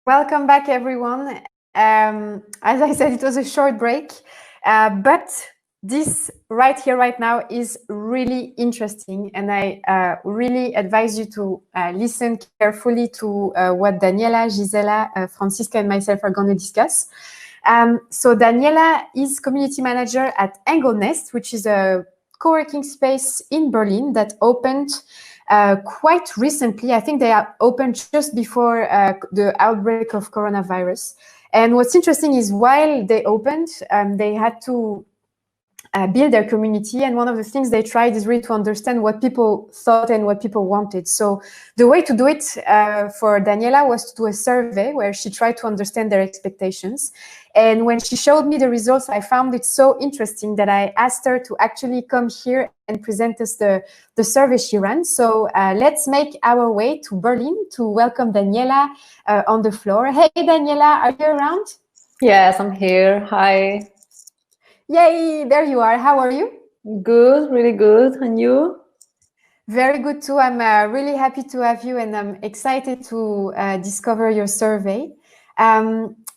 Welcome back, everyone. As I said, it was a short break, but this right here, right now is really interesting. And I really advise you to listen carefully to what Daniela, Gisella, Franziska, and myself are going to discuss. So Daniela is community manager at Engelnest, which is a co-working space in Berlin that opened quite recently. I think they are opened just before the outbreak of coronavirus. And what's interesting is while they opened, they had to build their community. And one of the things they tried is really to understand what people thought and what people wanted. So the way to do it for Daniela was to do a survey where she tried to understand their expectations. And when she showed me the results, I found it so interesting that I asked her to actually come here and present us the survey she ran. So let's make our way to Berlin to welcome Daniela on the floor. Hey, Daniela, are you around? Yes, I'm here. Hi. Yay, there you are. How are you? Good, really good. And you? Very good too. I'm really happy to have you, and I'm excited to discover your survey.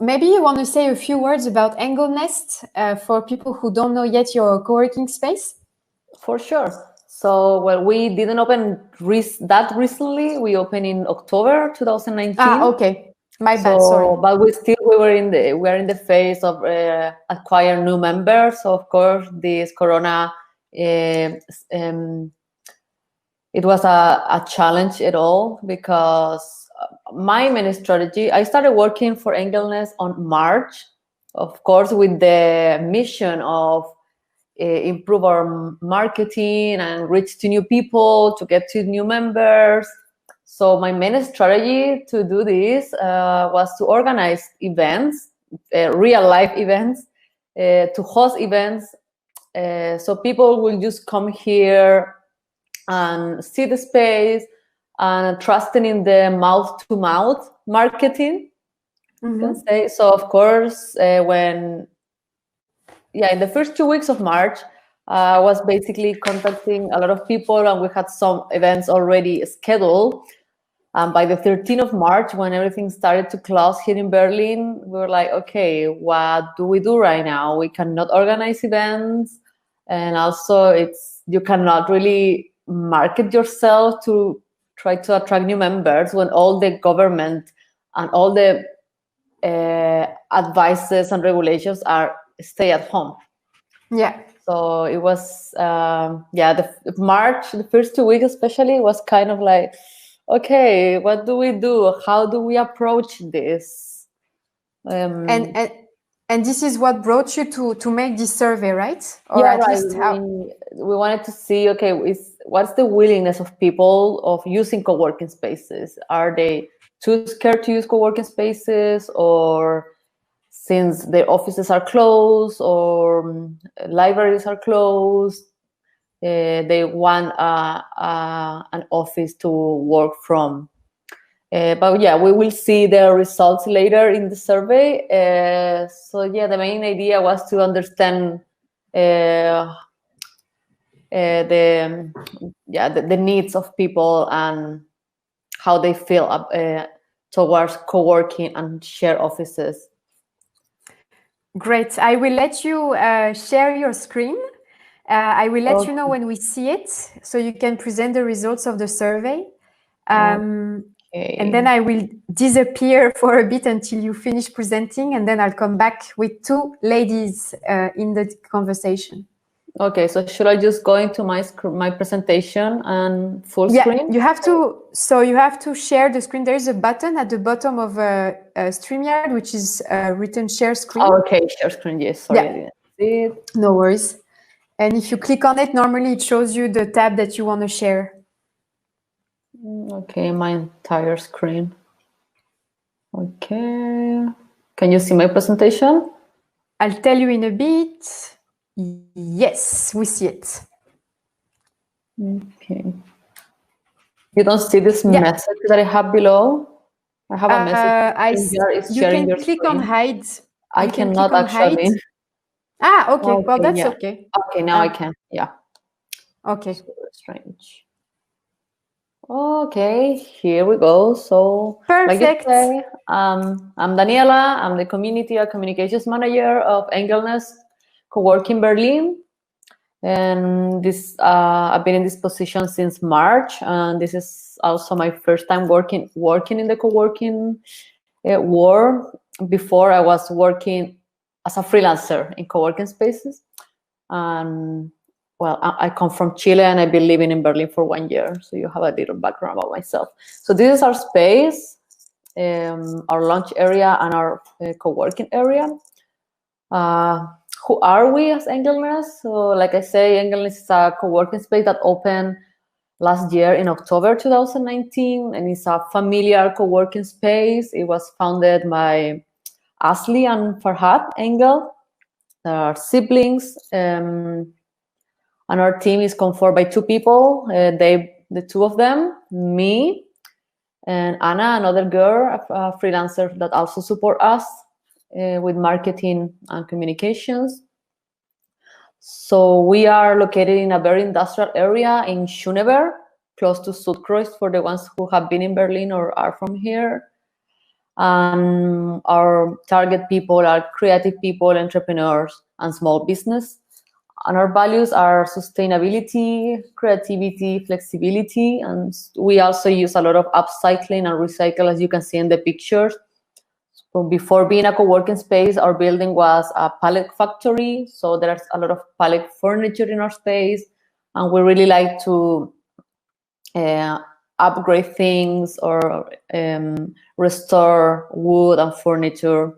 Maybe you want to say a few words about Engelnest for people who don't know yet your co-working space? For sure. So, well, we didn't open that recently. We opened in October 2019. Ah, okay. My bad, sorry. But we were in the phase of acquire new members. So of course, this Corona, it was a challenge at all because my main strategy. I started working for Engelnest on March, of course, with the mission of improve our marketing and reach to new people, to get to new members. So my main strategy to do this was to organize events, real life events, to host events. So people will just come here and see the space and trusting in the mouth-to-mouth marketing. You can say. So of course, in the first 2 weeks of March, I was basically contacting a lot of people, and we had some events already scheduled. By the 13th of March, when everything started to close here in Berlin, we were like, okay, what do we do right now? We cannot organize events. And also you cannot really market yourself to try to attract new members when all the government and all the advices and regulations are stay at home. Yeah. So it was, March, the first 2 weeks especially, was kind of like, okay, what do we do? How do we approach this? And this is what brought you to make this survey, right? Or yeah, at right. least how? We wanted to see, okay, what's the willingness of people of using co-working spaces? Are they too scared to use co-working spaces, or since their offices are closed or libraries are closed, they want an office to work from. But yeah, we will see the results later in the survey. The main idea was to understand the needs of people and how they feel towards co-working and share offices. Great. I will let you share your screen. I will let you know when we see it, so you can present the results of the survey. And then I will disappear for a bit until you finish presenting, and then I'll come back with two ladies in the conversation. Okay, so should I just go into my presentation and full screen? You have to. So you have to share the screen. There is a button at the bottom of StreamYard, which is written share screen. Oh, okay, share screen. Yes, sorry, I didn't see it. No worries. And if you click on it, normally it shows you the tab that you want to share. Okay, my entire screen. Okay. Can you see my presentation? I'll tell you in a bit. Yes, we see it. Okay. You don't see this message that I have below? I have a message. You can click on hide. I cannot actually. Ah, okay. Well, that's okay. Okay, now I can. Yeah. Okay. So strange. Okay, here we go. So, like you Perfect. say, I'm Daniela. I'm the community and communications manager of Engelnest Coworking Berlin. And this I've been in this position since March, and this is also my first time working in the co-working world. Before, I was working as a freelancer in co-working spaces, and well, I come from Chile and I've been living in Berlin for 1 year, so you have a little background about myself. So this is our space, our lunch area, and our co-working area. Who are we as Engelnest? So, like I say, Engelnest is a co-working space that opened last year in October 2019, and it's a familiar co-working space. It was founded by Asli and Farhad Engel. They are siblings, and our team is conformed by 2 people. The 2 of them, me and Anna, another girl, a freelancer that also support us with marketing and communications. So we are located in a very industrial area in Schöneberg, close to Südkreuz for the ones who have been in Berlin or are from here. Our target people are creative people, entrepreneurs, and small business. And our values are sustainability, creativity, flexibility, and we also use a lot of upcycling and recycle, as you can see in the pictures. So before being a co-working space, our building was a pallet factory, so there's a lot of pallet furniture in our space, and we really like to upgrade things or restore wood and furniture.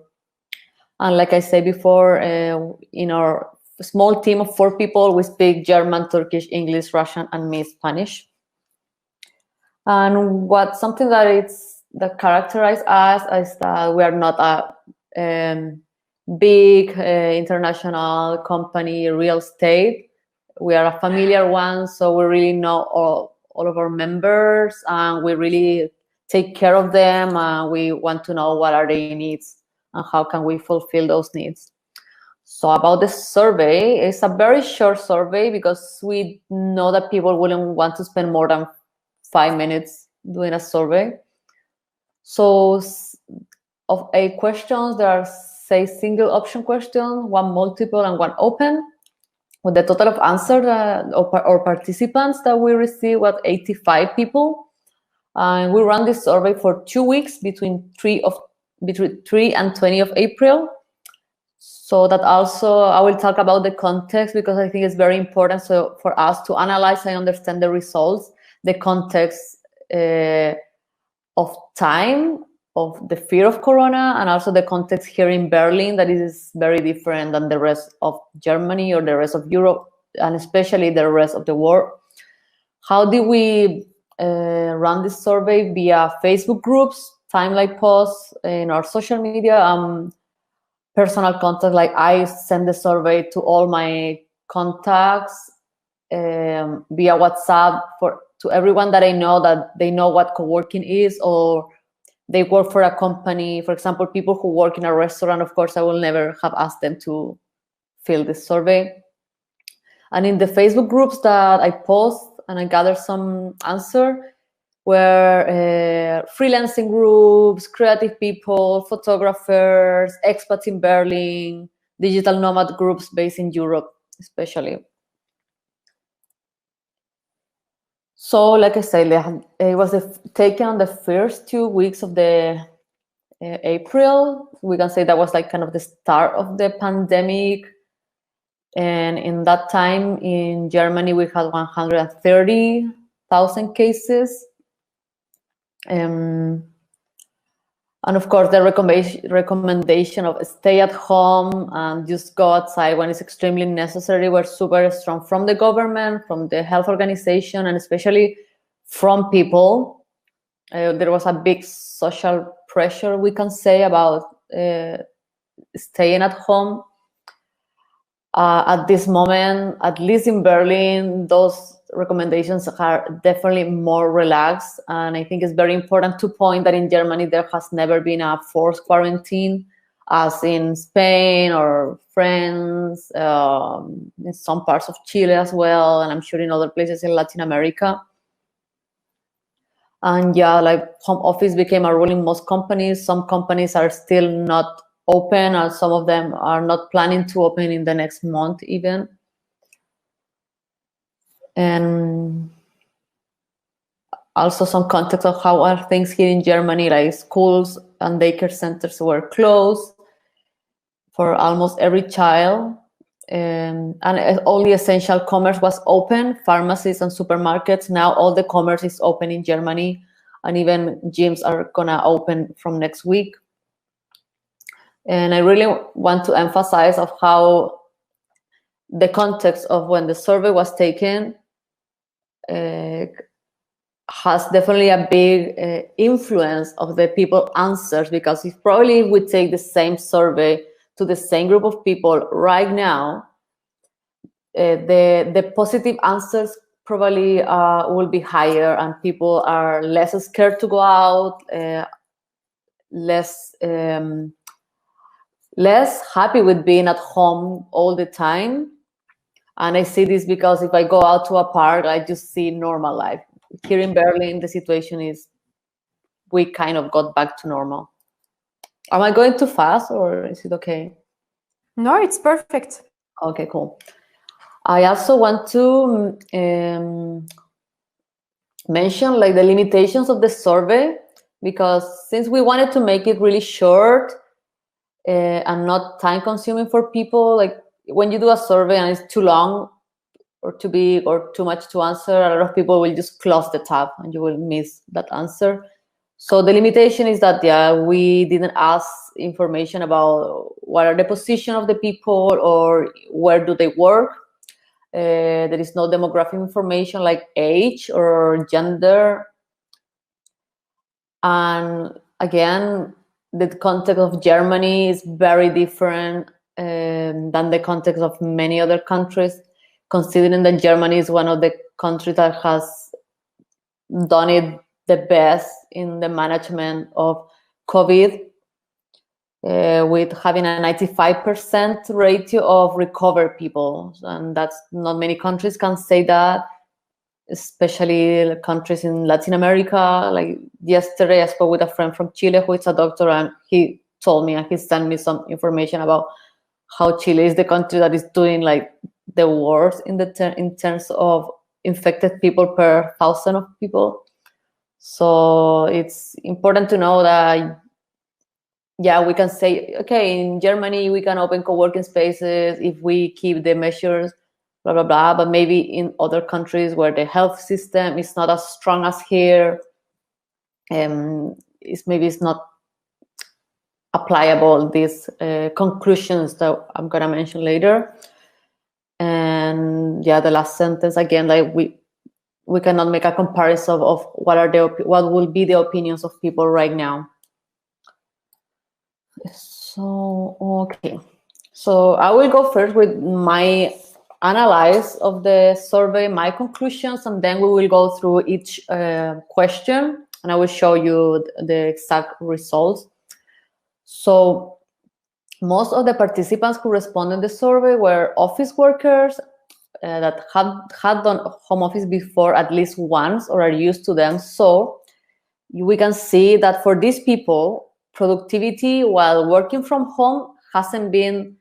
And like I said before, in our small team of 4 people, we speak German, Turkish, English, Russian, and me Spanish. And something that characterizes us is that we are not a big international company, real estate. We are a familiar one, so we really know all of our members, and we really take care of them. We want to know what are their needs and how can we fulfill those needs. So about the survey, it's a very short survey because we know that people wouldn't want to spend more than 5 minutes doing a survey. So of 8 questions, there are, say, single option questions, 1 multiple, and 1 open. With the total of answers or participants that we received was 85 people. And we ran this survey for 2 weeks between 3 and 20 of April. So that also, I will talk about the context because I think it's very important. So for us to analyze and understand the results, the context of time, of the fear of Corona, and also the context here in Berlin that is very different than the rest of Germany or the rest of Europe, and especially the rest of the world. How did we run this survey? Via Facebook groups, timeline posts in our social media, personal contact. Like I send the survey to all my contacts via WhatsApp to everyone that I know, that they know what co-working is, or they work for a company. For example, people who work in a restaurant, of course, I will never have asked them to fill this survey. And in the Facebook groups that I post and I gather some answer were freelancing groups, creative people, photographers, expats in Berlin, digital nomad groups based in Europe, especially. So, like I said, it was taken on the first 2 weeks of the April. We can say that was like kind of the start of the pandemic. And in that time in Germany, we had 130,000 cases. And of course, the recommendation of stay at home and just go outside when it's extremely necessary were super strong from the government, from the health organization, and especially from people. There was a big social pressure, we can say, about staying at home. At this moment, at least in Berlin, those recommendations are definitely more relaxed. And I think it's very important to point that in Germany, there has never been a forced quarantine as in Spain or France, in some parts of Chile as well, and I'm sure in other places in Latin America. And yeah, like home office became a rule in most companies. Some companies are still not open, and some of them are not planning to open in the next month even. And also some context of how are things here in Germany, like schools and daycare centers were closed for almost every child. And only essential commerce was open, pharmacies and supermarkets. Now all the commerce is open in Germany, and even gyms are gonna open from next week. And I really want to emphasize of how the context of when the survey was taken has definitely a big influence of the people answers, because if probably we take the same survey to the same group of people right now, the positive answers probably will be higher, and people are less scared to go out, less happy with being at home all the time. And I see this because if I go out to a park, I just see normal life. Here in Berlin, the situation is we kind of got back to normal. Am I going too fast, or is it okay? No, it's perfect. Okay, cool. I also want to mention like the limitations of the survey, because since we wanted to make it really short and not time consuming for people, like when you do a survey and it's too long or too big or too much to answer, a lot of people will just close the tab and you will miss that answer. So the limitation is that, yeah, we didn't ask information about what are the position of the people or where do they work. There is no demographic information like age or gender. And again, the context of Germany is very different than the context of many other countries, considering that Germany is one of the countries that has done it the best in the management of COVID, with having a 95% ratio of recovered people. And that's not many countries can say that, especially countries in Latin America. Like yesterday, I spoke with a friend from Chile who is a doctor, and he told me and he sent me some information about how Chile is the country that is doing like the worst in terms of infected people per 1,000 of people. So it's important to know that, yeah, we can say, okay, in Germany we can open co-working spaces if we keep the measures, blah blah blah. But maybe in other countries where the health system is not as strong as here, it's not applicable, these conclusions that I'm gonna mention later. And yeah, the last sentence again, like we cannot make a comparison of what will be the opinions of people right now. So okay, so I will go first with my analysis of the survey, my conclusions, and then we will go through each question, and I will show you the exact results. So most of the participants who responded to the survey were office workers that had done home office before at least once or are used to them. So we can see that for these people, productivity while working from home hasn't been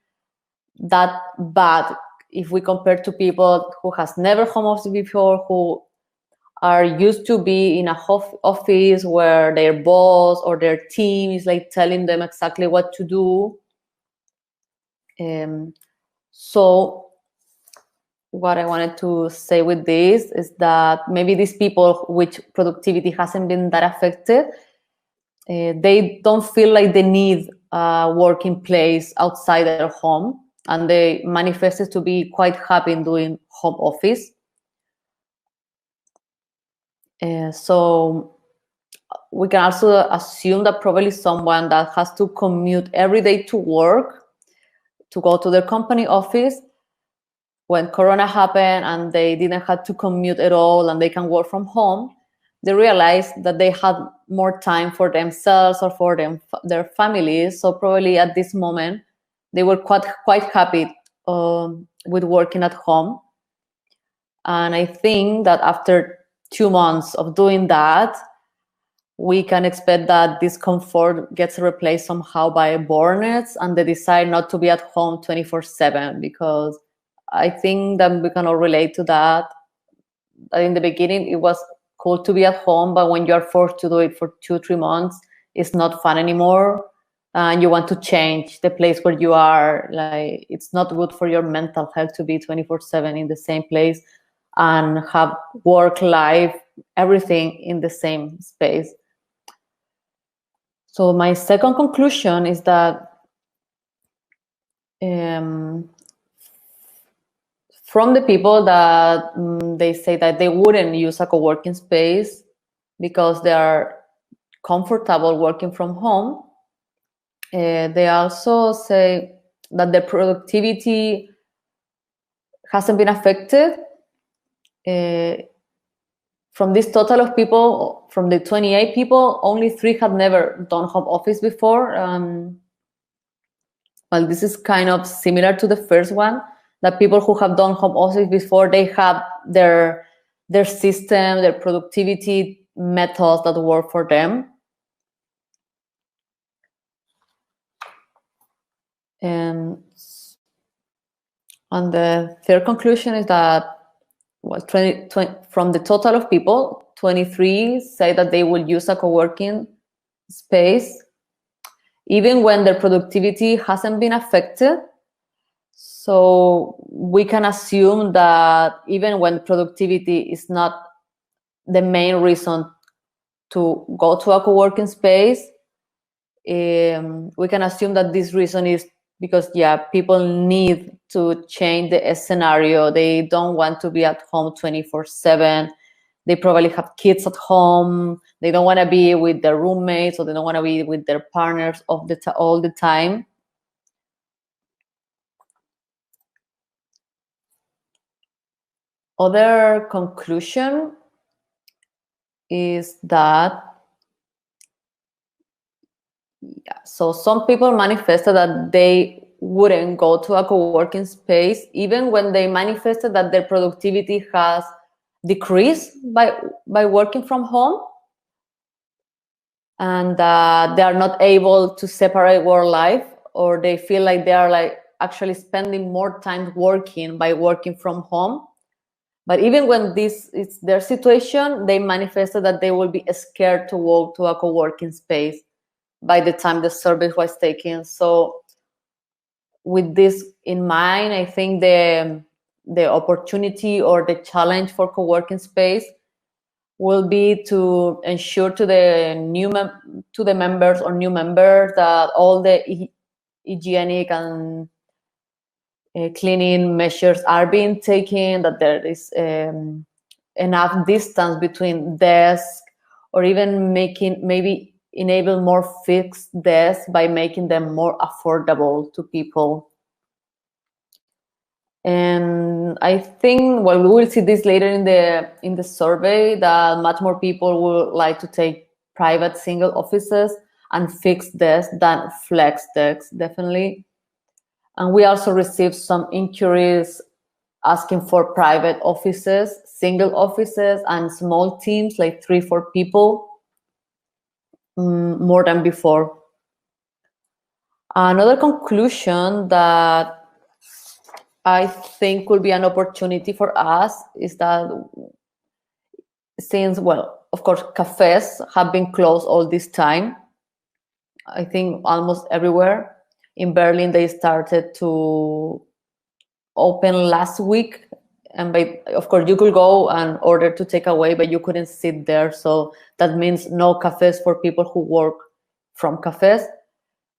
that bad if we compare to people who has never home office before, who are used to be in a office where their boss or their team is like telling them exactly what to do. So what I wanted to say with this is that maybe these people which productivity hasn't been that affected, they don't feel like they need a working place outside their home, and they manifested to be quite happy in doing home office. So we can also assume that probably someone that has to commute every day to work, to go to their company office, when Corona happened and they didn't have to commute at all and they can work from home, they realized that they had more time for themselves or for their families. So probably at this moment, they were quite happy with working at home. And I think that after 2 months of doing that, we can expect that this comfort gets replaced somehow by boredness, and they decide not to be at home 24/7, because I think that we can all relate to that. In the beginning, it was cool to be at home, but when you're forced to do it for 2-3 months, it's not fun anymore. And you want to change the place where you are. Like, it's not good for your mental health to be 24/7 in the same place and have work, life, everything in the same space. So my second conclusion is that from the people that they say that they wouldn't use a co-working space because they are comfortable working from home, they also say that their productivity hasn't been affected. From this total of people, from the 28 people, only 3 had never done home office before. Well, this is kind of similar to the first one, that people who have done home office before, they have their system, their productivity methods that work for them. And the third conclusion is that, well, 20, from the total of people, 23 say that they will use a co-working space even when their productivity hasn't been affected. So we can assume that even when productivity is not the main reason to go to a co-working space, we can assume that this reason is because, people need to change the scenario. They don't want to be at home 24/7. They probably have kids at home. They don't want to be with their roommates, or they don't want to be with their partners all the time. Other conclusion is that, so some people manifested that they wouldn't go to a co-working space even when they manifested that their productivity has decreased by working from home, and they are not able to separate work life, or they feel like they are like actually spending more time working by working from home. But even when this is their situation, they manifested that they will be scared to walk to a co-working space by the time the survey was taken. So with this in mind, I think the opportunity or the challenge for co-working space will be to ensure to the members or new members that all the hygienic and cleaning measures are being taken, that there is enough distance between desks, or even maybe enable more fixed desks by making them more affordable to people. And I think, well, we will see this later in the survey, that much more people would like to take private single offices and fixed desks than flex desks, definitely. And we also received some inquiries asking for private offices, single offices, and small teams, like 3-4 people, more than before. Another conclusion that I think could be an opportunity for us is that, since, well, of course, cafes have been closed all this time, I think almost everywhere. In Berlin, they started to open last week, and of course you could go and order to take away, but you couldn't sit there. So that means no cafes for people who work from cafes.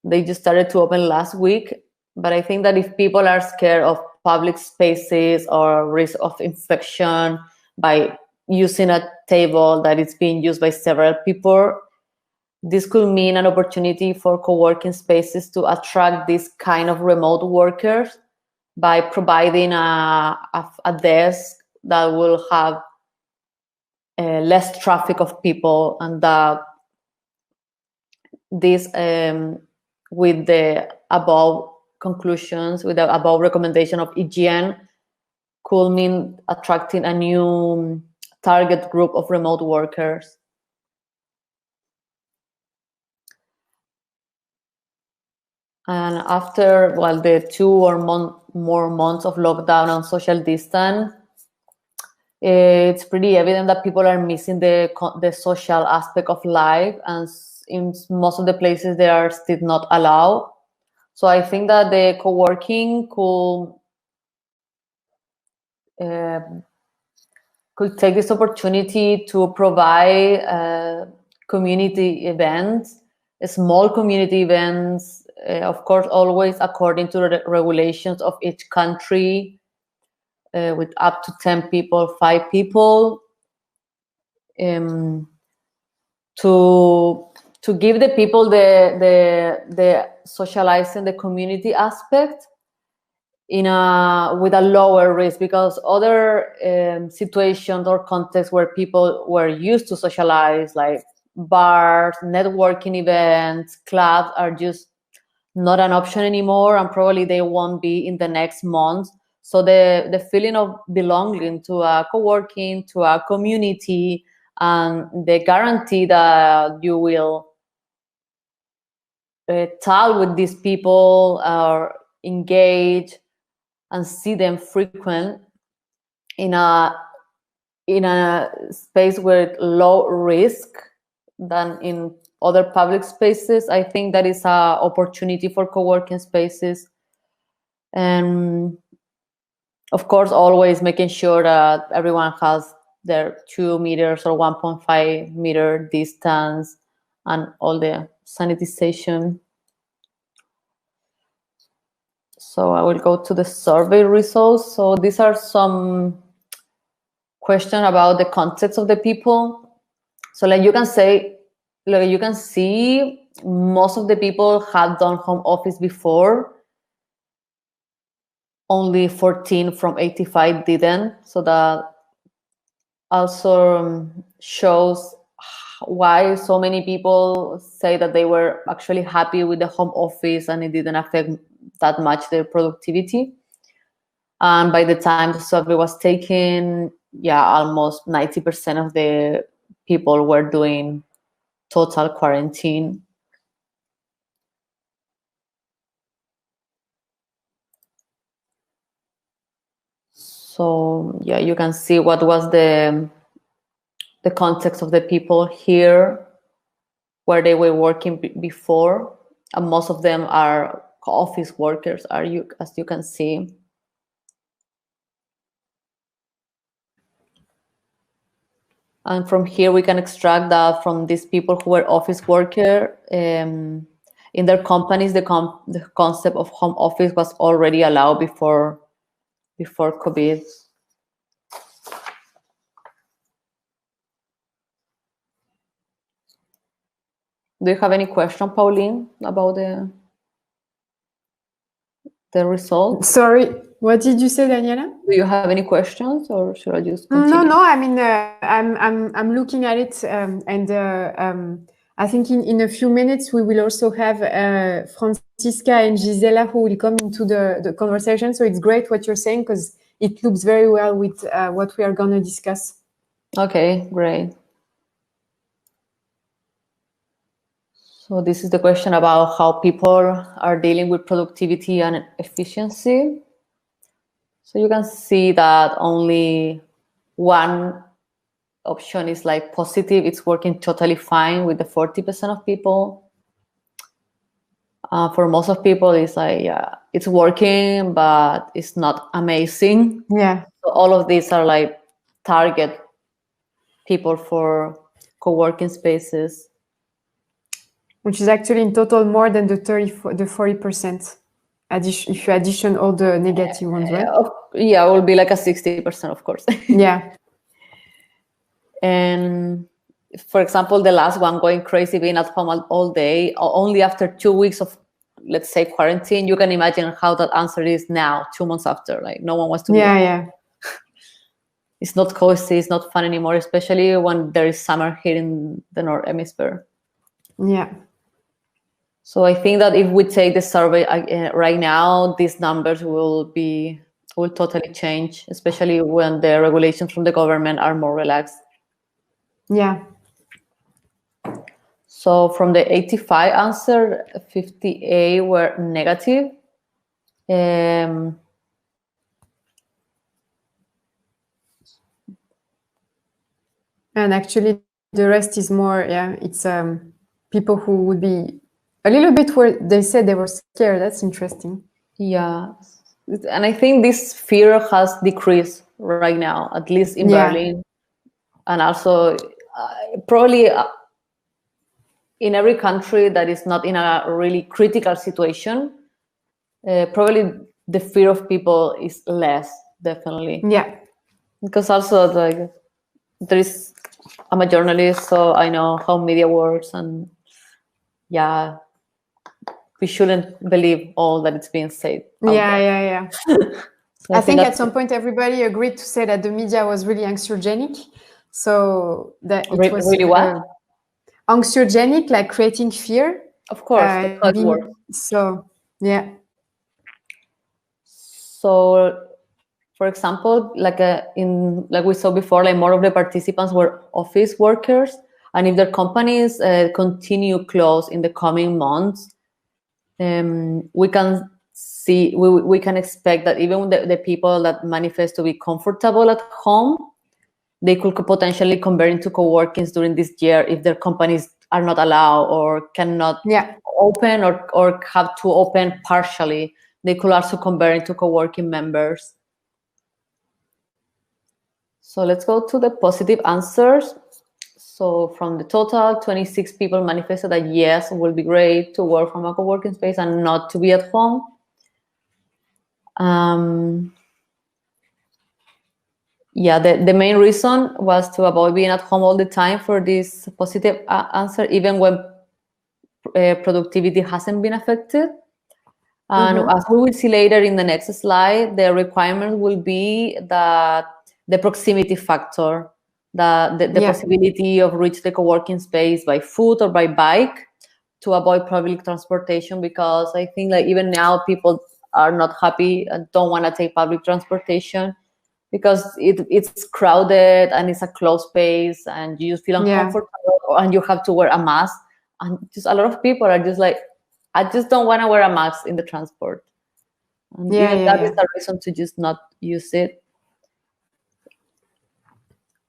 They just started to open last week. But I think that if people are scared of public spaces or risk of infection by using a table that is being used by several people, this could mean an opportunity for co-working spaces to attract this kind of remote workers by providing a desk that will have less traffic of people, and that this, with the above conclusions, with the above recommendation of EGN, could mean attracting a new target group of remote workers. And after, well, the 2 or more months of lockdown and social distance, it's pretty evident that people are missing the social aspect of life, and in most of the places they are still not allowed. So I think that the co-working could take this opportunity to provide community events, small community events, of course, always according to the regulations of each country, with up to 10 people, 5 people, to give the people the socializing, the community aspect with a lower risk, because other situations or contexts where people were used to socialize, like bars, networking events, clubs, are just not an option anymore, and probably they won't be in the next month. So the feeling of belonging to a co-working, to a community, and the guarantee that you will talk with these people or engage and see them frequent in a space with low risk than in other public spaces, I think that is an opportunity for co-working spaces. And of course, always making sure that everyone has their 2 meters or 1.5 meter distance and all the sanitization. So I will go to the survey results. So these are some questions about the context of the people. So like you can see, most of the people had done home office before. Only 14 from 85 didn't. So that also shows why so many people say that they were actually happy with the home office and it didn't affect that much their productivity. And by the time the survey was taken, almost 90% of the people were doing total quarantine. So you can see what was the context of the people here, where they were working before, and most of them are office workers, as you can see. And from here we can extract that from these people who were office worker, in their companies, the concept of home office was already allowed before COVID. Do you have any question, Pauline, about the results? Sorry, what did you say, Daniela? Do you have any questions, or should I just continue? No. I mean, I'm looking at it, and I think in a few minutes we will also have Franziska and Gisella who will come into the conversation. So it's great what you're saying, because it loops very well with what we are going to discuss. Okay, great. So this is the question about how people are dealing with productivity and efficiency. So you can see that only one option is like positive. It's working totally fine with the 40% of people. For most of people, it's like, it's working, but it's not amazing. Yeah. So all of these are like target people for co-working spaces. Which is actually in total more than the 40%. If you addition all the negative ones, right? It will be like a 60%, of course. Yeah. And for example, the last one, going crazy, being at home all day, only after 2 weeks of, let's say, quarantine, you can imagine how that answer is now, 2 months after. Like, no one wants to. Yeah. It's not cozy, it's not fun anymore, especially when there is summer here in the North Hemisphere. Yeah. So I think that if we take the survey right now, these numbers will totally change, especially when the regulations from the government are more relaxed. Yeah. So from the 85 answer, 58 were negative. And actually, the rest is more, it's people who would be a little bit where they said they were scared. That's interesting. Yeah. And I think this fear has decreased right now, at least in Berlin. And also probably in every country that is not in a really critical situation, probably the fear of people is less, definitely. Yeah. Because also I'm a journalist, so I know how media works, and we shouldn't believe all that it's being said. Yeah. So I think at some point everybody agreed to say that the media was really anxiogenic. So that it was really what? Anxiogenic, like creating fear. Of course, that's how it works. So yeah. So, for example, like we saw before, like more of the participants were office workers, and if their companies continue close in the coming months, we can see we can expect that even the people that manifest to be comfortable at home, they could potentially convert into co-workings during this year if their companies are not allowed or cannot open or have to open partially. They could also convert into co-working members. So let's go to the positive answers. So from the total, 26 people manifested that yes, it will be great to work from a co-working space and not to be at home. The main reason was to avoid being at home all the time for this positive answer, even when productivity hasn't been affected. And as we will see later in the next slide, the requirement will be that the proximity factor, the possibility of reach the co-working space by foot or by bike to avoid public transportation, because I think like even now people are not happy and don't want to take public transportation because it's crowded and it's a closed space and you just feel uncomfortable and you have to wear a mask. And just a lot of people are just like, I just don't want to wear a mask in the transport. And that is a reason to just not use it.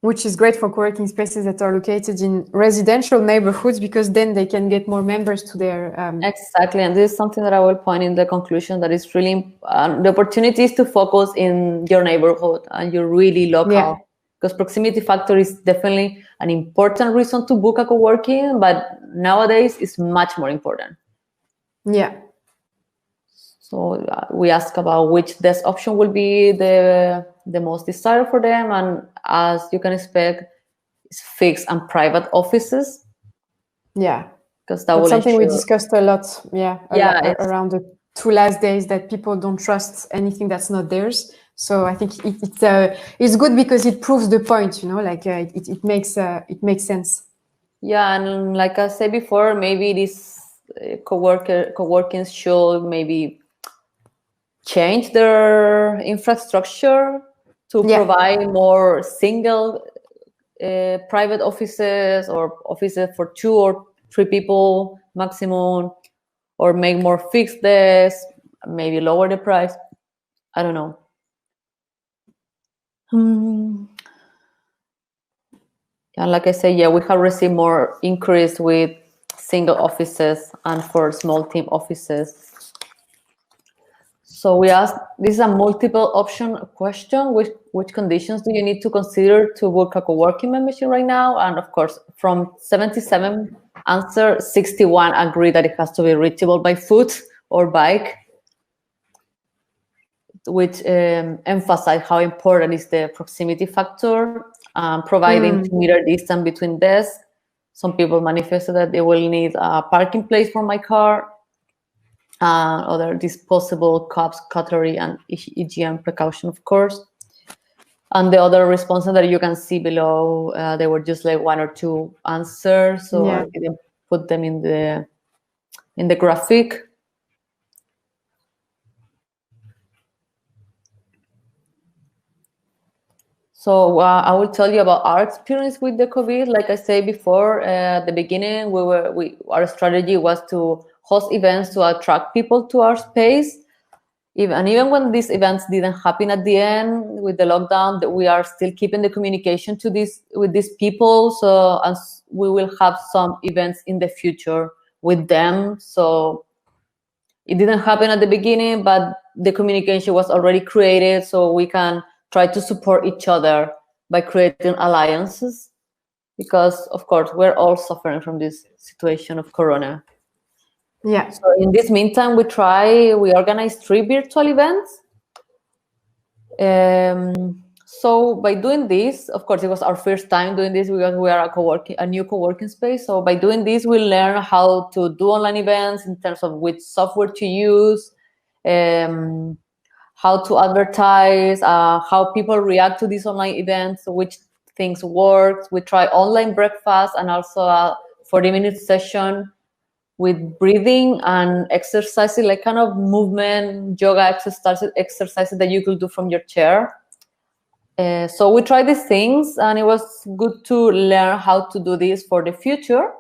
Which is great for co-working spaces that are located in residential neighborhoods, because then they can get more members to their... Exactly, and this is something that I will point in the conclusion, that is really the opportunity is to focus in your neighborhood and you're really local. Because proximity factor is definitely an important reason to book a co-working, but nowadays it's much more important. Yeah. So we ask about which desk option will be the most desired for them, and as you can expect, it's fixed and private offices. Yeah, because that's something we discussed a lot. Around the 2 last days, that people don't trust anything that's not theirs. So I think it's good because it proves the point. It makes sense. Yeah, and like I said before, maybe this co-working should maybe change their infrastructure to provide more single private offices or offices for 2 or 3 people maximum, or make more fixed desks, maybe lower the price. I don't know. And like I said, we have received more increase with single offices and for small team offices. So we asked, this is a multiple option question, which conditions do you need to consider to book a co-working membership right now? And of course, from 77 answer, 61 agree that it has to be reachable by foot or bike, which emphasize how important is the proximity factor, providing 2 meter distance between desks. Some people manifested that they will need a parking place for my car, other disposable cups, cutlery, and hygiene precaution, of course. And the other responses that you can see below, they were just like 1 or 2 answers, so I didn't put them in the graphic. So I will tell you about our experience with the COVID. Like I said before, at the beginning, our strategy was to host events to attract people to our space. Even when these events didn't happen at the end with the lockdown, that we are still keeping the communication with these people. So as we will have some events in the future with them. So it didn't happen at the beginning, but the communication was already created, so we can try to support each other by creating alliances, because of course we're all suffering from this situation of Corona. Yeah. So in this meantime, we organize 3 virtual events. So by doing this, of course, it was our first time doing this because we are a new co-working space. So by doing this, we learn how to do online events in terms of which software to use, how to advertise, how people react to these online events, which things work. We try online breakfast and also a 40-minute session with breathing and exercising, like kind of movement, yoga exercises that you could do from your chair. So we tried these things, and it was good to learn how to do this for the future,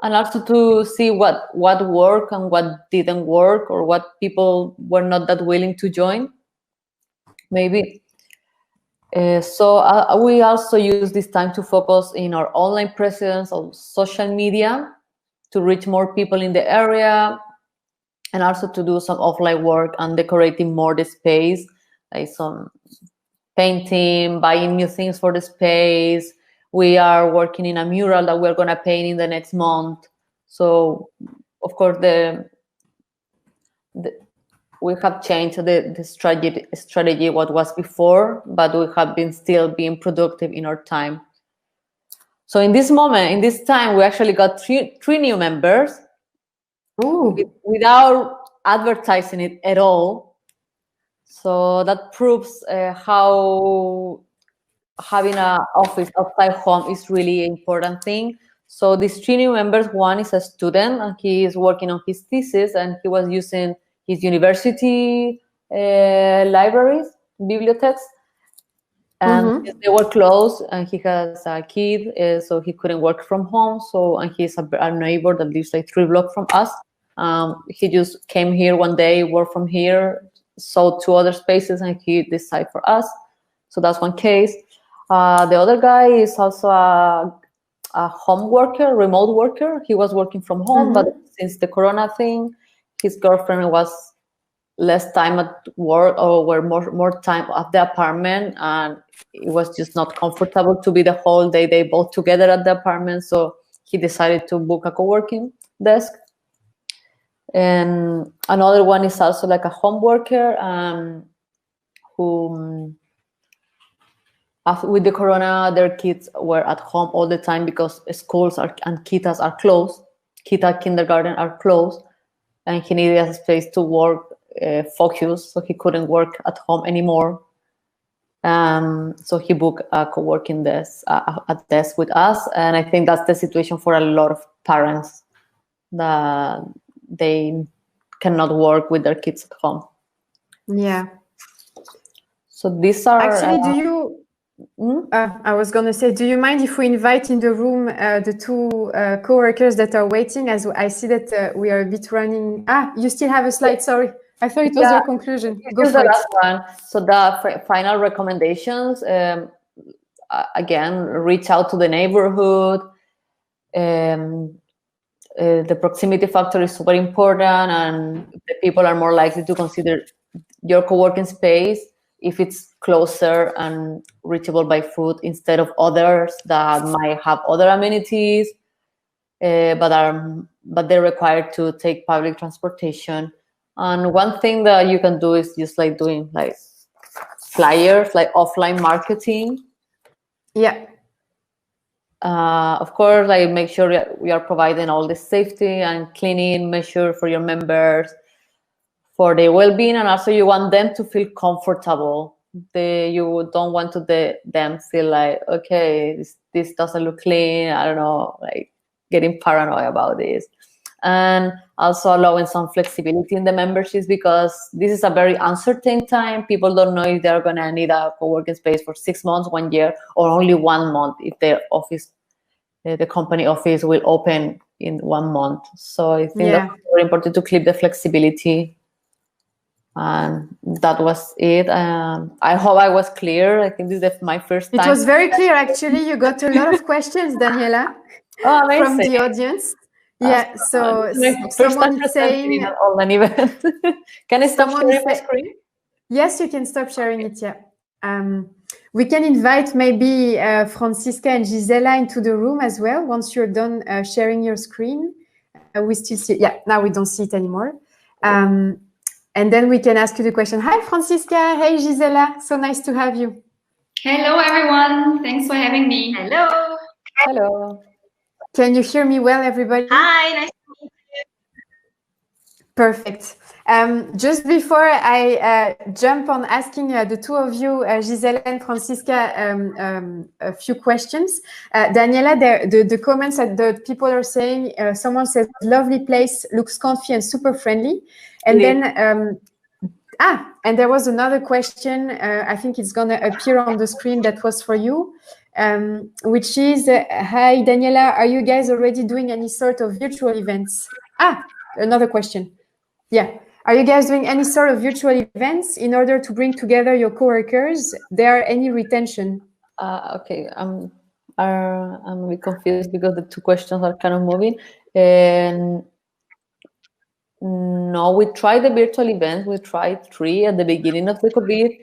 and also to see what worked and what didn't work, or what people were not that willing to join, maybe. So we also use this time to focus in our online presence on social media to reach more people in the area, and also to do some offline work and decorating more the space, like some painting, buying new things for the space. We are working in a mural that we're going to paint in the next month. So, of course, we have changed the strategy what was before, but we have been still being productive in our time. So in this time, we actually got three new members. Without advertising it at all. So that proves how having an office outside home is really an important thing. So these 3 new members, one is a student and he is working on his thesis, and he was using his university libraries, bibliotheques, and they were closed, and he has a kid, so he couldn't work from home. So, and he's a neighbor that lives like 3 blocks from us. He just came here one day, worked from here, saw 2 other spaces, and he decided for us. So that's one case. The other guy is also a home worker, remote worker. He was working from home, but since the Corona thing, his girlfriend was less time at work, or were more time at the apartment, and it was just not comfortable to be the whole day they both together at the apartment. So he decided to book a co-working desk. And another one is also like a home worker, who with the Corona, their kids were at home all the time because schools and kitas are closed. Kindergarten are closed, and he needed a space to work, focus, so he couldn't work at home anymore. So he booked a co-working desk, a desk with us, and I think that's the situation for a lot of parents, that they cannot work with their kids at home. Yeah. So these are actually. Do you? I was going to say, do you mind if we invite in the room the 2 co-workers that are waiting? As I see that we are a bit running. You still have a slide. Sorry, I thought it was your conclusion. Go for the it. Last one. So the final recommendations. Again, reach out to the neighborhood. The proximity factor is super important, and the people are more likely to consider your co-working space if it's closer and reachable by foot instead of others that might have other amenities, but they're required to take public transportation. And one thing that you can do is just like doing like flyers, like offline marketing. Yeah. Of course, like make sure we are providing all the safety and cleaning measure for your members, for their well-being, and also you want them to feel comfortable. You don't want them feel like, okay, this doesn't look clean, I don't know, like getting paranoid about this. and also allowing some flexibility in the memberships, because this is a very uncertain time. People don't know if they're going to need a co-working space for 6 months, 1 year, or only 1 month if their office, the company office, will open in 1 month. So I think that's very important to keep the flexibility. And that was it. I hope I was clear. I think this is my first time. It was very clear, actually. You got a lot of questions, Daniela, from the audience. Yeah, so someone is saying... An event. Can I stop sharing my screen? Yes, you can stop sharing it, yeah. We can invite maybe Franziska and Gisella into the room as well once you're done sharing your screen. We still see, yeah, now we don't see it anymore. And then we can ask you the question. Hi, Franziska. Hey, Gisella. So nice to have you. Hello, everyone. Thanks for having me. Hello. Hello. Can you hear me well, everybody? Hi, nice to meet you. Perfect. Just before I jump on asking the two of you, Gisella and Franziska, a few questions. Daniela, the comments that the people are saying, someone says, lovely place, looks comfy and super friendly. And then, and there was another question, I think it's going to appear on the screen, that was for you, which is, hi, Daniela, are you guys already doing any sort of virtual events? Another question. Yeah. Are you guys doing any sort of virtual events in order to bring together your coworkers? There any retention? Okay, I'm a bit confused because the two questions are kind of moving. And no, we tried the virtual events. We tried 3 at the beginning of the COVID.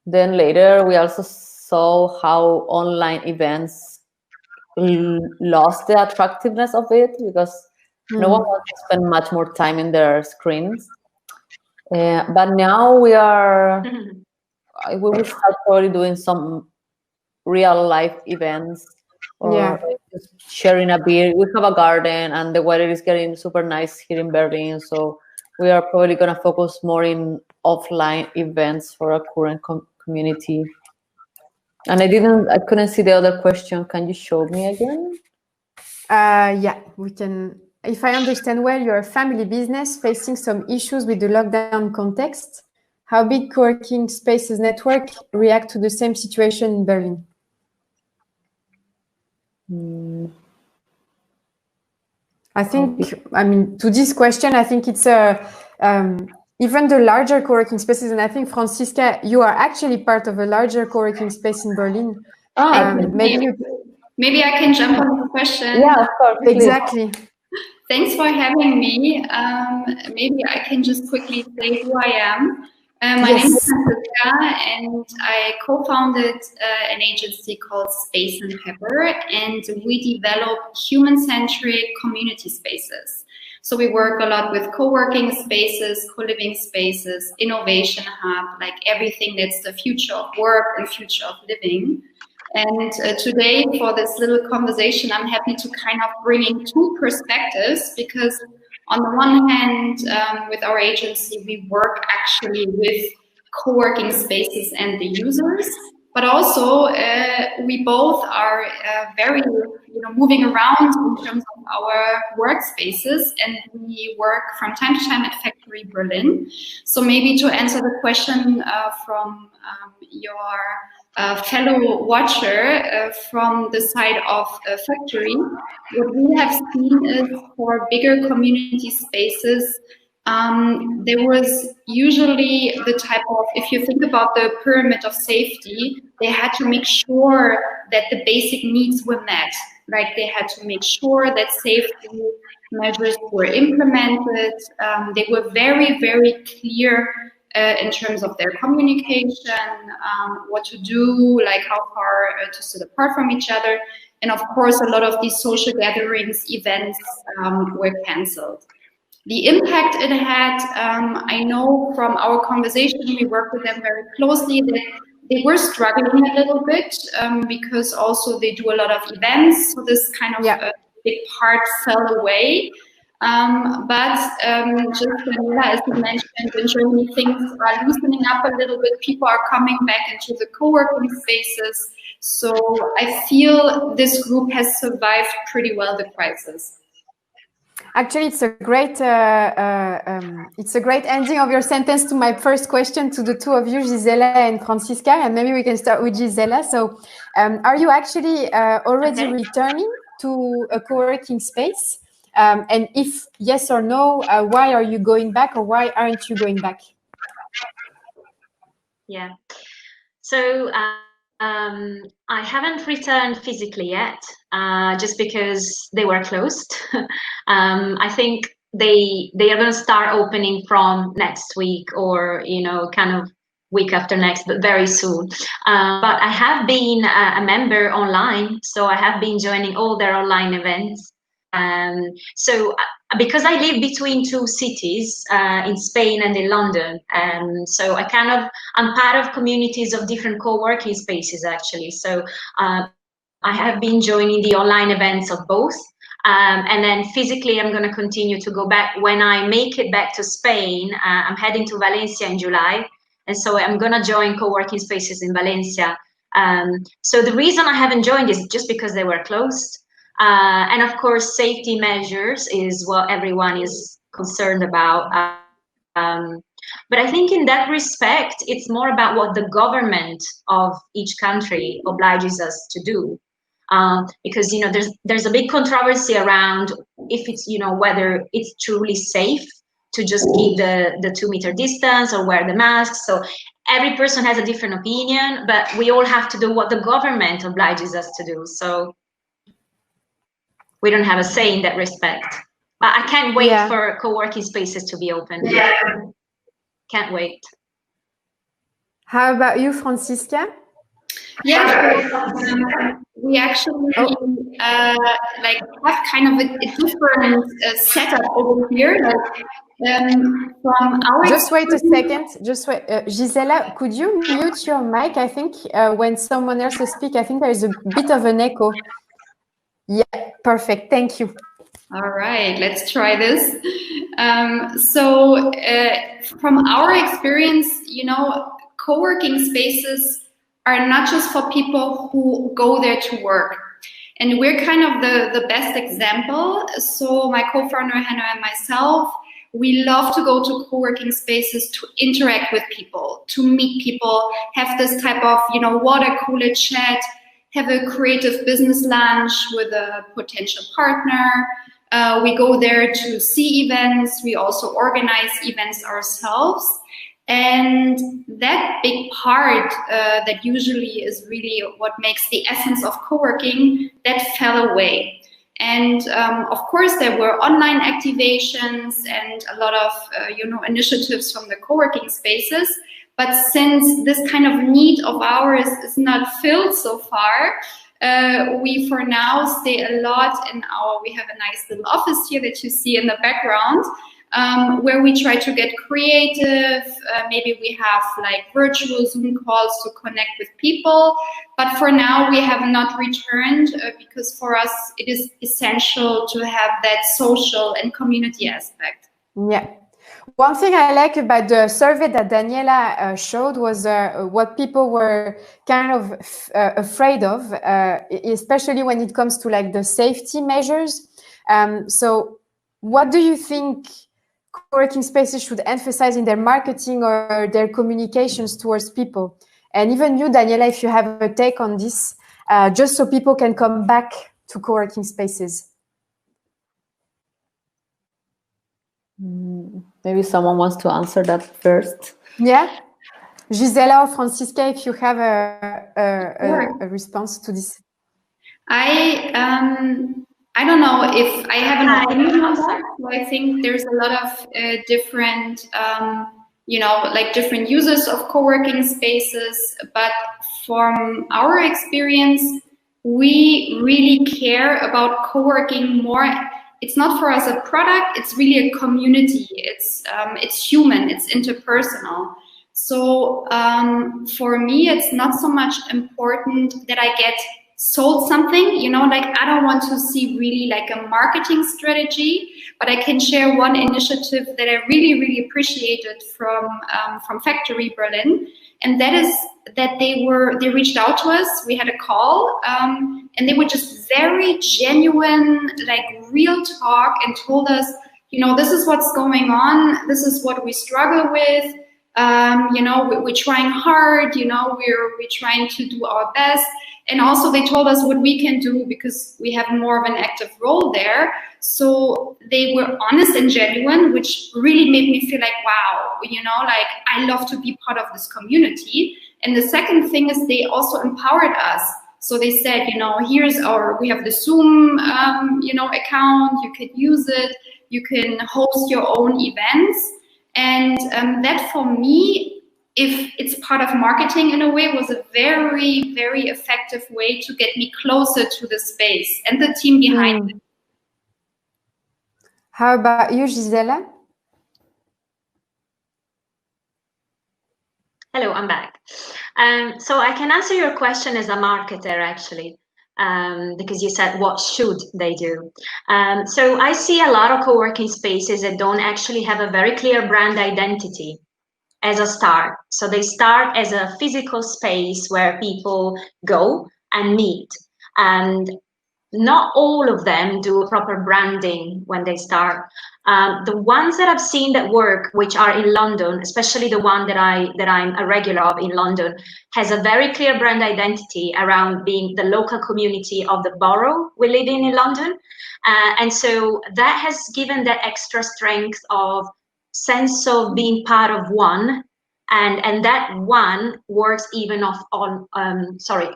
Then later we also saw how online events lost the attractiveness of it, because no one wants to spend much more time in their screens. But now we will start probably doing some real life events, or just sharing a beer. We have a garden and the weather is getting super nice here in Berlin. So we are probably going to focus more in offline events for our current community. And I couldn't see the other question. Can you show me again? Yeah, we can. If I understand well, you're a family business facing some issues with the lockdown context. How big co-working spaces network react to the same situation in Berlin? I think, I mean, to this question, I think it's even the larger co-working spaces, and I think, Franziska, you are actually part of a larger co-working space in Berlin. Maybe I can jump on the question. Yeah, of course. Exactly. Thanks for having me. Maybe I can just quickly say who I am. My name is Sanhueza, and I co-founded an agency called Space&Pepper, and we develop human-centric community spaces. So we work a lot with co-working spaces, co-living spaces, innovation hub, like everything that's the future of work and future of living. And today, for this little conversation, I'm happy to kind of bring in 2 perspectives, because on the one hand, with our agency, we work actually with co-working spaces and the users, but also we both are very moving around in terms of our workspaces, and we work from time to time at Factory Berlin. So maybe to answer the question from your fellow watcher from the side of Factory, what we have seen is for bigger community spaces, there was usually the type of, if you think about the pyramid of safety, they had to make sure that the basic needs were met. Like they had to make sure that safety measures were implemented. They were very, very clear in terms of their communication, what to do, like how far to sit apart from each other. And of course, a lot of these social gatherings, events were cancelled. The impact it had, I know from our conversation, we work with them very closely, that they were struggling a little bit because also they do a lot of events. So this kind of big part fell away. But just as you mentioned, in Germany, things are loosening up a little bit. People are coming back into the co-working spaces. So I feel this group has survived pretty well the crisis. Actually, it's a great ending of your sentence to my first question to the two of you, Gisella and Franziska, and maybe we can start with Gisella. So, are you actually already returning to a co-working space? And if yes or no, why are you going back, or why aren't you going back? Yeah. So I haven't returned physically yet, just because they were closed. I think they are going to start opening from next week, or kind of week after next, but very soon. But I have been a member online, so I have been joining all their online events. So because I live between two cities, in Spain and in London, so I'm part of communities of different co-working spaces, actually. So I have been joining the online events of both. And then physically, I'm going to continue to go back. When I make it back to Spain, I'm heading to Valencia in July. And so I'm going to join co-working spaces in Valencia. So the reason I haven't joined is just because they were closed. And of course, safety measures is what everyone is concerned about. But I think in that respect, it's more about what the government of each country obliges us to do. Because there's a big controversy around if it's whether it's truly safe to just keep the 2-meter distance or wear the mask. So every person has a different opinion, but we all have to do what the government obliges us to do. So we don't have a say in that respect. But I can't wait for co-working spaces to be open. Yeah. Can't wait. How about you, Franziska? Yeah, we actually have kind of a different setup over here. From our just wait a second. Just wait, Gisella. Could you mute your mic? I think when someone else speaks, I think there is a bit of an echo. Yeah, perfect. Thank you. All right, let's try this. So from our experience, co-working spaces are not just for people who go there to work. And we're kind of the best example. So my co-founder, Hannah, and myself, we love to go to co-working spaces to interact with people, to meet people, have this type of, water cooler chat, have a creative business lunch with a potential partner. We go there to see events. We also organize events ourselves. And that big part that usually is really what makes the essence of co-working, that fell away. And of course, there were online activations and a lot of initiatives from the co-working spaces. But since this kind of need of ours is not filled so far, we for now stay a lot we have a nice little office here that you see in the background, where we try to get creative. Maybe we have like virtual Zoom calls to connect with people. But for now, we have not returned because for us, it is essential to have that social and community aspect. Yeah. One thing I like about the survey that Daniela showed was what people were kind of afraid of, especially when it comes to like the safety measures. So what do you think co-working spaces should emphasize in their marketing or their communications towards people? And even you, Daniela, if you have a take on this, just so people can come back to co-working spaces. Maybe someone wants to answer that first. Yeah, Gisella or Franziska, if you have a response to this. I don't know if I have an opinion on that. So I think there's a lot of different, different users of co-working spaces. But from our experience, we really care about co-working more. It's not for us a product, it's really a community. It's human, it's interpersonal. So for me, it's not so much important that I get sold something, I don't want to see really like a marketing strategy, but I can share one initiative that I really, really appreciated from Factory Berlin. and that is that they reached out to us. We had a call, and they were just very genuine, like real talk, and told us, you know, this is what's going on. This is what we struggle with. You know, we're trying hard. You know, we're trying to do our best. And also they told us what we can do because we have more of an active role there. So they were honest and genuine, which really made me feel like, wow, you know, like I love to be part of this community. And the second thing is they also empowered us. So they said, you know, we have the Zoom, you know, account, you can use it, you can host your own events. And that for me, if it's part of marketing in a way, was a very, very effective way to get me closer to the space and the team behind it. How about you, Gisella? Hello, I'm back. So I can answer your question as a marketer, actually, because you said, what should they do? So I see a lot of co-working spaces that don't actually have a very clear brand identity as a start. So they start as a physical space where people go and meet. And not all of them do proper branding when they start. The ones that I've seen that work, which are in London, especially the one that I'm a regular of in London, has a very clear brand identity around being the local community of the borough we live in London. And so that has given that extra strength of sense of being part of one, and that one works even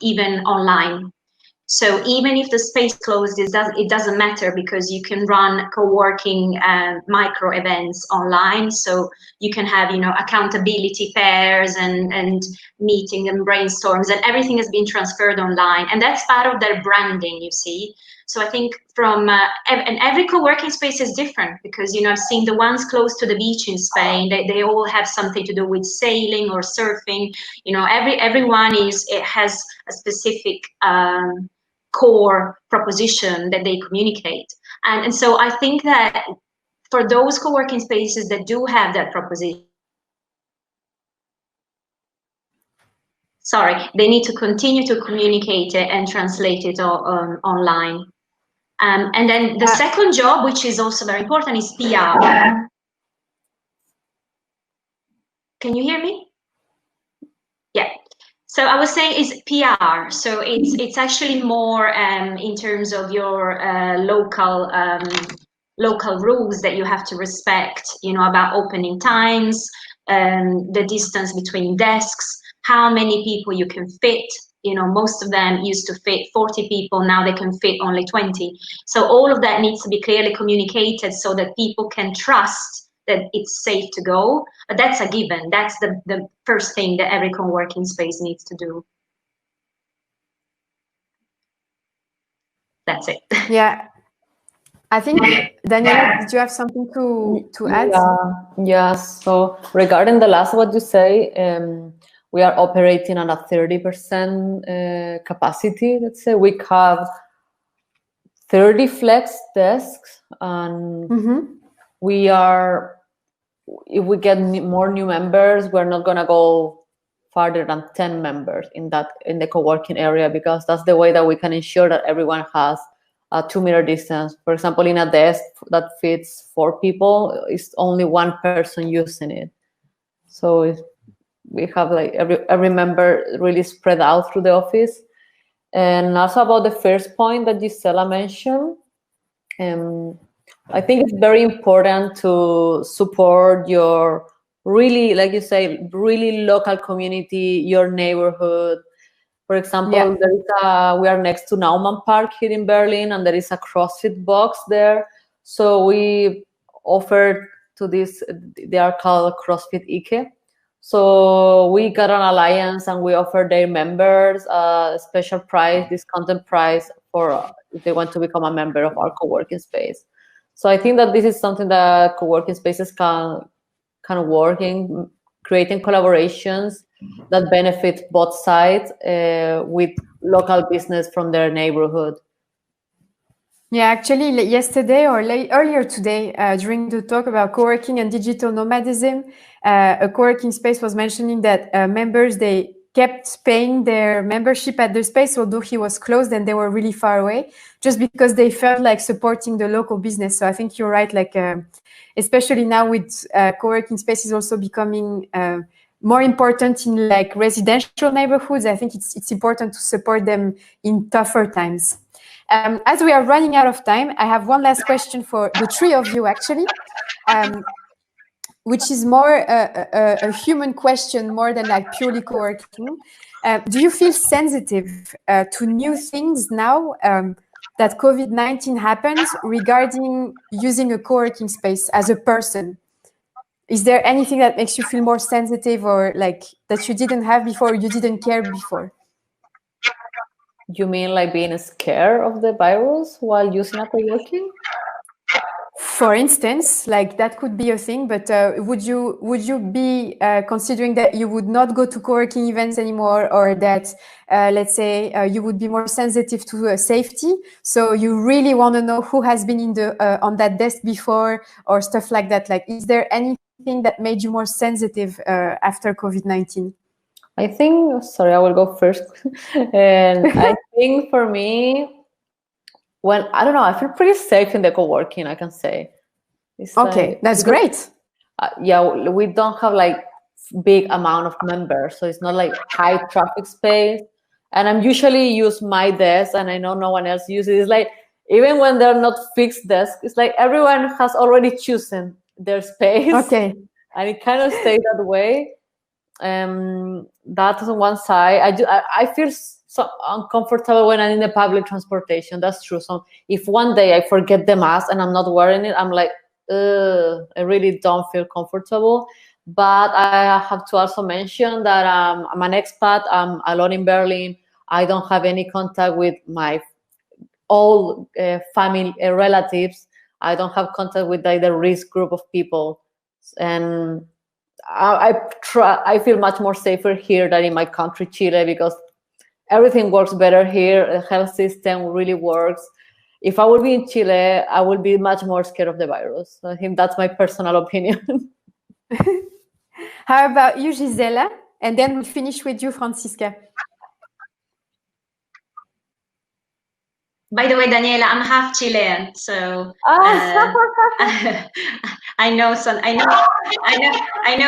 even online. So even if the space closed, it doesn't matter, because you can run co-working micro events online. So you can have, you know, accountability pairs and meeting and brainstorms, and everything has been transferred online, and that's part of their branding, you see. So I think and every co-working space is different, because, you know, I've seen the ones close to the beach in Spain, they all have something to do with sailing or surfing. You know, everyone has a specific core proposition that they communicate. And so I think that for those co-working spaces that do have that proposition, they need to continue to communicate it and translate it online. And then the second job, which is also very important, is PR. Can you hear me? Yeah. So I was saying is PR. So it's actually more in terms of your local rules that you have to respect, you know, about opening times, the distance between desks, how many people you can fit. You know, most of them used to fit 40 people, now they can fit only 20. So all of that needs to be clearly communicated so that people can trust that it's safe to go. But that's a given. That's the first thing that every co-working space needs to do. That's it. Yeah. I think, Daniela, did you have something to add? Yeah. So regarding the last what you say, we are operating on a 30% capacity. Let's say we have 30 flex desks, and if we get more new members, we're not gonna go farther than 10 members in the co-working area, because that's the way that we can ensure that everyone has a 2-meter distance. For example, in a desk that fits 4 people, it's only 1 person using it. So we have like every member really spread out through the office. And also about the first point that Gisella mentioned, I think it's very important to support your really, like you say, really local community, your neighborhood. For example, we are next to Naumann Park here in Berlin, and there is a CrossFit box there. So we offered to this, they are called CrossFit Ike. So we got an alliance, and we offered their members a special price, discounted price for if they want to become a member of our co-working space. So I think that this is something that co-working spaces can work in, creating collaborations that benefit both sides with local business from their neighborhood. Yeah, actually, yesterday or earlier today, during the talk about co-working and digital nomadism, a co-working space was mentioning that members, they kept paying their membership at the space, although he was closed and they were really far away, just because they felt like supporting the local business. So I think you're right, like especially now with co-working spaces also becoming more important in like residential neighborhoods. I think it's important to support them in tougher times. As we are running out of time, I have one last question for the three of you, actually, which is more a human question more than like purely co-working. Do you feel sensitive to new things now that COVID-19 happens regarding using a co-working space as a person? Is there anything that makes you feel more sensitive or like that you didn't have before, or you didn't care before? You mean like being scared of the virus while using a co-working? For instance, like that could be a thing, but would you be considering that you would not go to co-working events anymore, or that let's say you would be more sensitive to safety, so you really want to know who has been in the on that desk before or stuff like that? Like, is there anything that made you more sensitive after COVID-19? I think, sorry, I will go first. And I think for me, well, I don't know, I feel pretty safe in the co-working, I can say. It's okay, like, that's great. Yeah, we don't have like big amount of members, so it's not like high traffic space. And I'm usually use my desk, and I know no one else uses it. It's like, even when they're not fixed desks, it's like everyone has already chosen their space. Okay. And it kind of stays that way. That is on one side. I feel so uncomfortable when I'm in the public transportation. That's true. So if one day I forget the mask and I'm not wearing it, I'm like, I really don't feel comfortable. But I have to also mention that I'm an expat. I'm alone in Berlin. I don't have any contact with my all family relatives. I don't have contact with the risk group of people, and I feel much more safer here than in my country, Chile, because everything works better here. The health system really works. If I would be in Chile, I would be much more scared of the virus. I think that's my personal opinion. How about you, Gisella? And then we'll finish with you, Franziska. By the way, Daniela, I'm half Chilean, so I know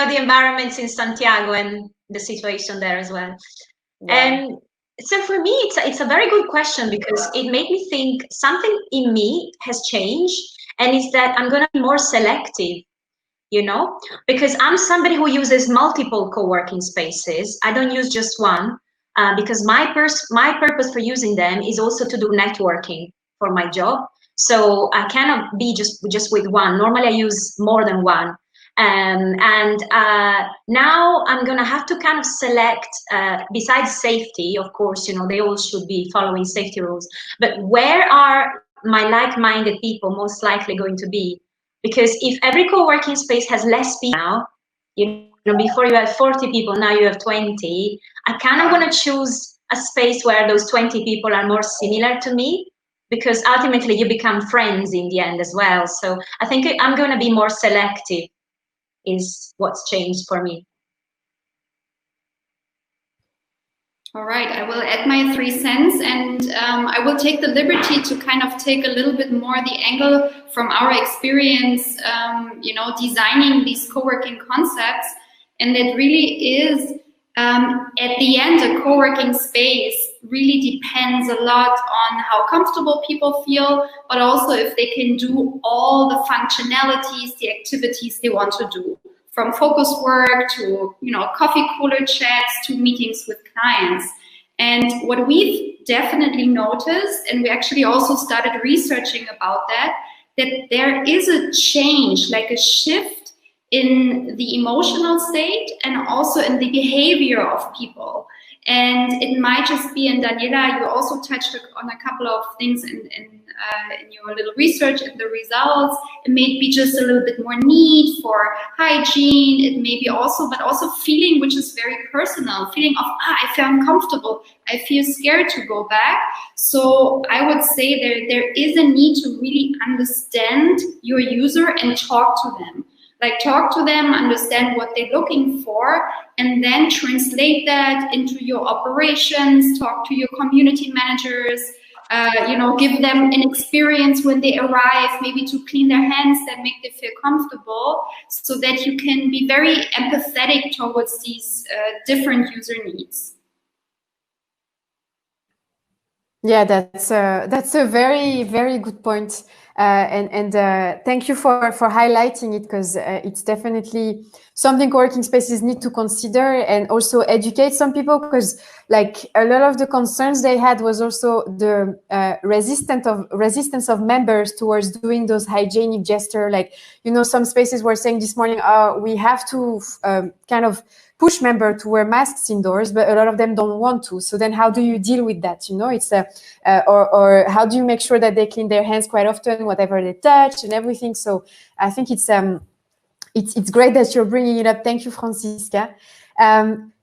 the environments in Santiago and the situation there as well. Wow. And so for me, it's a very good question, because it made me think something in me has changed, and it's that I'm going to be more selective, you know, because I'm somebody who uses multiple co-working spaces. I don't use just one. Because my purpose for using them is also to do networking for my job. So I cannot be just with one. Normally I use more than one. Now I'm gonna have to kind of select, besides safety, of course, you know, they all should be following safety rules, but where are my like-minded people most likely going to be? Because if every co-working space has less people now, you know, before you had 40 people, now you have 20. I kind of want to choose a space where those 20 people are more similar to me, because ultimately you become friends in the end as well. So I think I'm going to be more selective, is what's changed for me. All right, I will add my 3 cents, and I will take the liberty to kind of take a little bit more the angle from our experience, you know, designing these co-working concepts. And that really is, at the end, a co-working space really depends a lot on how comfortable people feel, but also if they can do all the functionalities, the activities they want to do. From focus work to, you know, coffee cooler chats to meetings with clients. And what we've definitely noticed, and we actually also started researching about that there is a change, like a shift in the emotional state and also in the behavior of people. And it might just be, and Daniela, you also touched on a couple of things in your little research and the results. It may be just a little bit more need for hygiene. It may be also, but also feeling, which is very personal, feeling of, I feel uncomfortable. I feel scared to go back. So I would say there is a need to really understand your user and talk to them. Like talk to them, understand what they're looking for, and then translate that into your operations, talk to your community managers, give them an experience when they arrive, maybe to clean their hands that make them feel comfortable, so that you can be very empathetic towards these different user needs. Yeah, that's a very, very good point. And thank you for highlighting it, because it's definitely something co-working spaces need to consider, and also educate some people, because like a lot of the concerns they had was also the resistance of members towards doing those hygienic gestures. Like, some spaces were saying this morning, we have to kind of push members to wear masks indoors, but a lot of them don't want to. So then how do you deal with that? It's or how do you make sure that they clean their hands quite often, whatever they touch and everything. So I think it's great that you're bringing it up. Thank you, Franziska.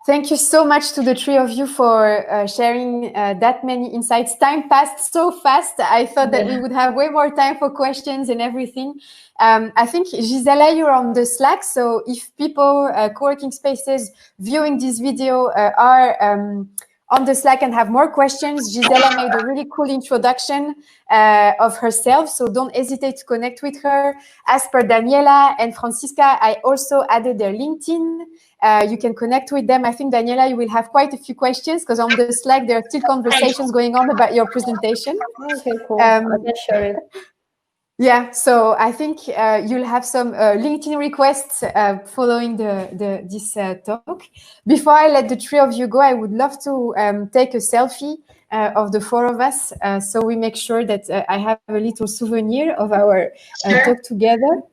Thank you so much to the three of you for sharing that many insights. Time passed so fast. I thought that we would have way more time for questions and everything. I think, Gisella, you're on the Slack. So if people, co-working spaces viewing this video are on the Slack and have more questions, Gisella made a really cool introduction of herself. So don't hesitate to connect with her. As per Daniela and Franziska, I also added their LinkedIn. You can connect with them. I think, Daniela, you will have quite a few questions, because on the Slack, there are still conversations going on about your presentation. Okay, cool. I can share it. Yeah, so I think you'll have some LinkedIn requests following this talk. Before I let the three of you go, I would love to take a selfie of the four of us, so we make sure that I have a little souvenir of our talk together.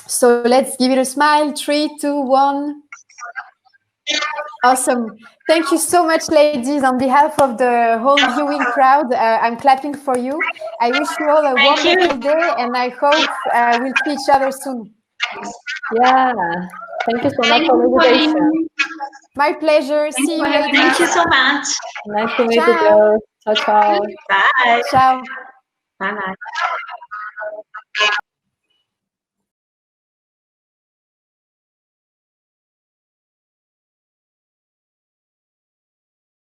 So let's give it a smile. 3, 2, 1. Awesome. Thank you so much, ladies. On behalf of the whole viewing crowd, I'm clapping for you. I wish you all a wonderful day, and I hope we'll see each other soon. Yeah. Thank you so much for the invitation. My pleasure. See you, ladies. Thank you so much. Nice to meet you girls. Ciao, ciao. Bye. Ciao. Bye-bye.